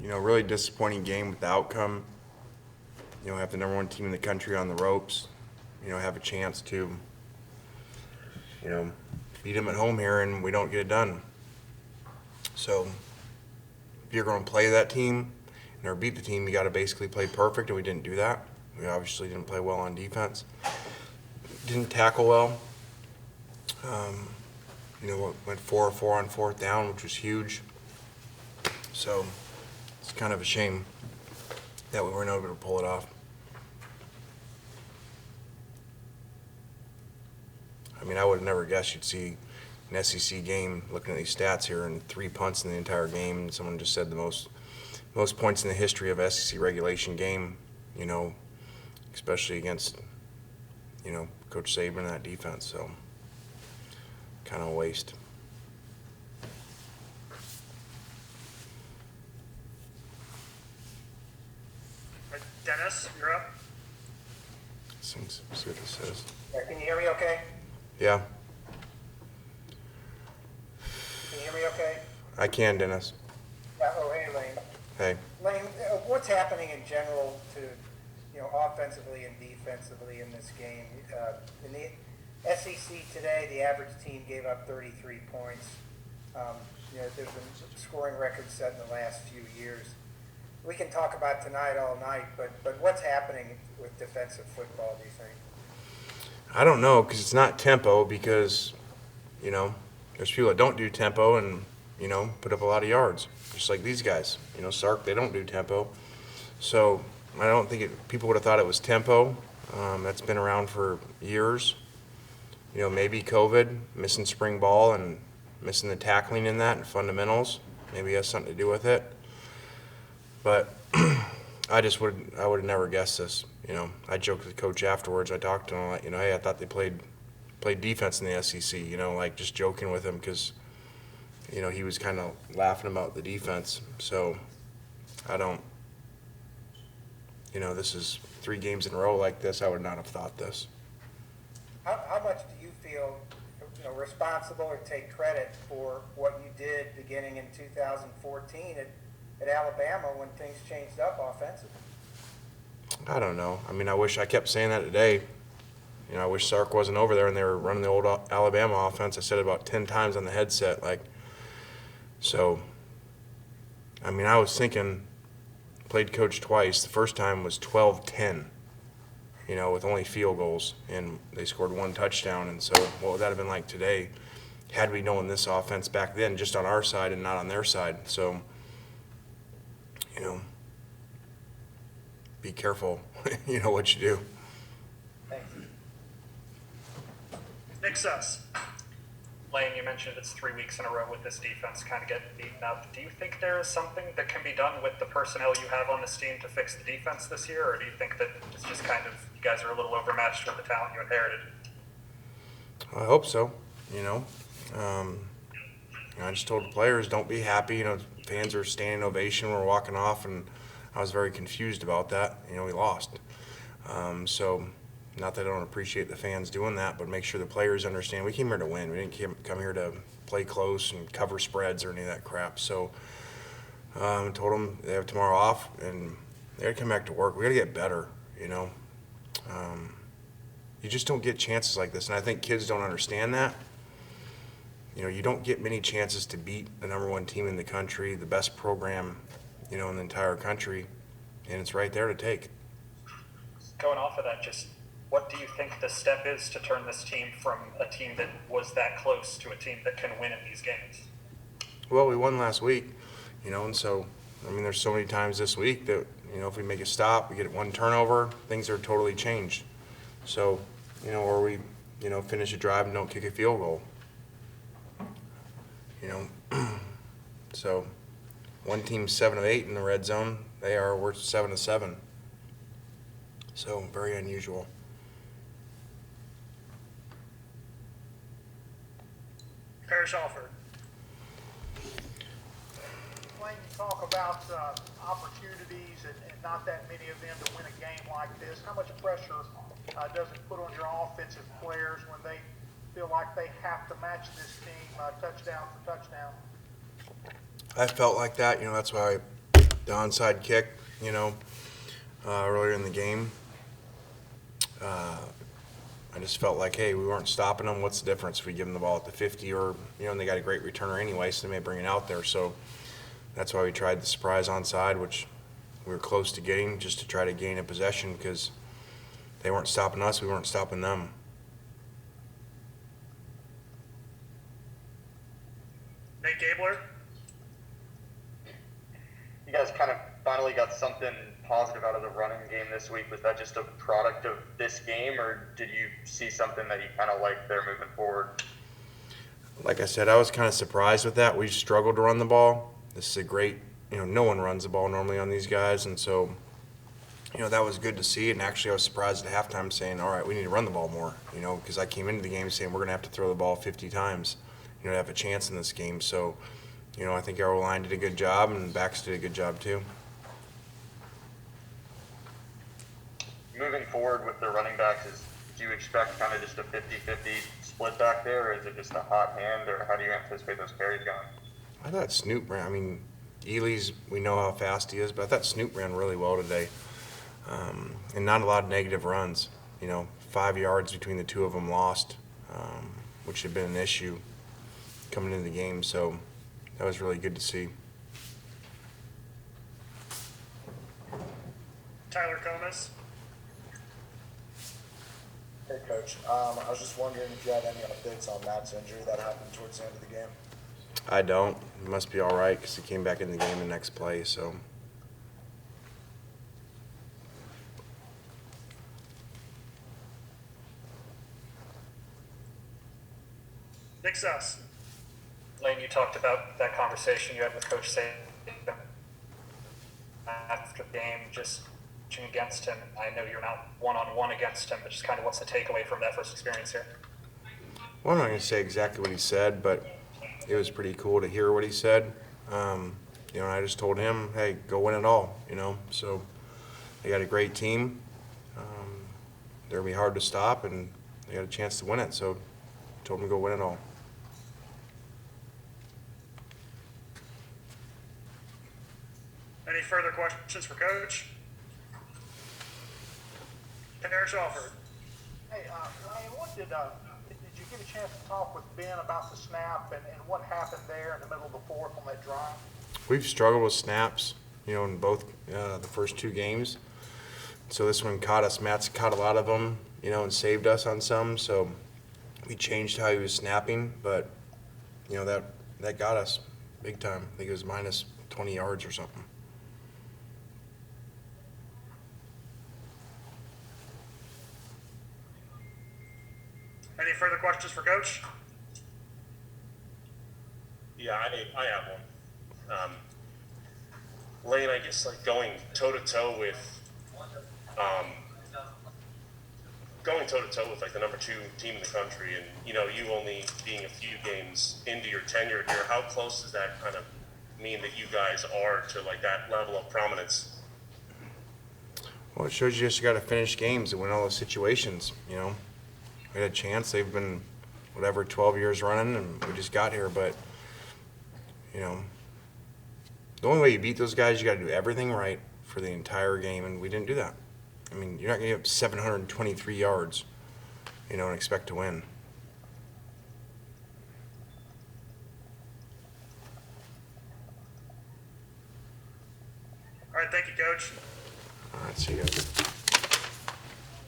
really disappointing game with the outcome. Have the number one team in the country on the ropes. Have a chance to, beat them at home here, and we don't get it done. So if you're going to play that team or beat the team, you got to basically play perfect, and we didn't do that. We obviously didn't play well on defense. Didn't tackle well. Went 4-4 on fourth down, which was huge. So it's kind of a shame that we weren't able to pull it off. I would have never guessed you'd see an SEC game looking at these stats here and 3 punts in the entire game. And someone just said the most points in the history of SEC regulation game, especially against, Coach Saban and that defense. So kind of a waste. Dennis, you're up. See what it says. Can you hear me okay? Yeah, Can you hear me okay? I can, Dennis. Yeah, oh, hey, Lane. Hey. Lane, what's happening in general to, offensively and defensively in this game? In the SEC today, the average team gave up 33 points. There's been scoring records set in the last few years. We can talk about tonight all night, but what's happening with defensive football, do you think? I don't know, because it's not tempo, because, there's people that don't do tempo and, put up a lot of yards, just like these guys. Sark, they don't do tempo. So I don't think people would have thought it was tempo. That's been around for years. Maybe COVID, missing spring ball and missing the tackling in that and fundamentals. Maybe has something to do with it. But I would have never guessed this. I joked with the coach afterwards. I talked to him, hey, I thought they played defense in the SEC, just joking with him because, he was kind of laughing about the defense. So I don't, this is 3 games in a row like this. I would not have thought this. How much do you feel, responsible or take credit for what you did beginning in 2014 at Alabama when things changed up offensively? I don't know. I kept saying that today. I wish Sark wasn't over there and they were running the old Alabama offense. I said it about 10 times on the headset. I was thinking, played coach twice. The first time was 12-10, with only field goals, and they scored 1 touchdown. And so what would that have been like today had we known this offense back then, just on our side and not on their side? So, be careful, what you do. Thanks. Nick Suss. Lane, you mentioned it's 3 weeks in a row with this defense kind of getting beaten up. Do you think there is something that can be done with the personnel you have on this team to fix the defense this year, or do you think that it's just kind of you guys are a little overmatched with the talent you inherited? I hope so. I just told the players, don't be happy. Fans are standing ovation. We're walking off, and I was very confused about that. We lost. So not that I don't appreciate the fans doing that, but make sure the players understand we came here to win. We didn't come here to play close and cover spreads or any of that crap. So I told them they have tomorrow off, and they got to come back to work. We got to get better, You just don't get chances like this, and I think kids don't understand that. You don't get many chances to beat the number one team in the country, the best program, in the entire country, and it's right there to take. Going off of that, just what do you think the step is to turn this team from a team that was that close to a team that can win in these games? Well, we won last week, and so, there's so many times this week that, if we make a stop, we get 1 turnover, things are totally changed. So, or we, finish a drive and don't kick a field goal. So one team's 7 of 8 in the red zone. We're 7 of 7. So very unusual. Parrish Alford. When you talk about opportunities and not that many of them to win a game like this, how much pressure does it put on your offensive players when they feel like they have to match this team touchdown for touchdown? I felt like that. That's why the onside kick, earlier in the game. I just felt like, hey, we weren't stopping them. What's the difference if we give them the ball at the 50 or, and they got a great returner anyway, so they may bring it out there. So that's why we tried the surprise onside, which we were close to getting, just to try to gain a possession because they weren't stopping us, we weren't stopping them. Nate Gabler. You guys kind of finally got something positive out of the running game this week. Was that just a product of this game, or did you see something that you kind of liked there moving forward? Like I said, I was kind of surprised with that. We struggled to run the ball. This is a great, no one runs the ball normally on these guys, and so, that was good to see. And actually, I was surprised at halftime saying, all right, we need to run the ball more, because I came into the game saying we're going to have to throw the ball 50 times, to have a chance in this game. So, I think our line did a good job, and backs did a good job too. Moving forward with the running backs, do you expect kind of just a 50-50 split back there, or is it just a hot hand, or how do you anticipate those carries going? I thought Snoop ran. Ely's, we know how fast he is, but I thought Snoop ran really well today. And not a lot of negative runs. 5 yards between the two of them lost, which had been an issue coming into the game. So that was really good to see. Tyler Comas. Hey, Coach. I was just wondering if you had any updates on Matt's injury that happened towards the end of the game. I don't. He must be all right because he came back in the game the next play. So. Nick Suss. Lane, you talked about that conversation you had with Coach Saban after the game, just against him. I know you're not one-on-one against him, but just kind of what's the takeaway from that first experience here? Well, I'm not going to say exactly what he said, but it was pretty cool to hear what he said. I just told him, hey, go win it all, So they got a great team. They're going to be hard to stop, and they got a chance to win it. So I told him to go win it all. Any further questions for Coach? Harris Alford. Hey, Ryan, did you get a chance to talk with Ben about the snap and what happened there in the middle of the fourth on that drive? We've struggled with snaps, in both the first two games. So this one caught us. Matt's caught a lot of them, and saved us on some. So we changed how he was snapping, but, that got us big time. I think it was minus 20 yards or something. Any further questions for Coach? Yeah, I have one. Lane, I guess going toe to toe with the number 2 team in the country, and you only being a few games into your tenure here, how close does that kind of mean that you guys are to that level of prominence? Well, it shows you just got to finish games and win all those situations. We had a chance. They've been 12 years running, and we just got here. But the only way you beat those guys, you got to do everything right for the entire game, and we didn't do that. You're not going to give up 723 yards, and expect to win. All right, thank you, Coach. All right, see you guys.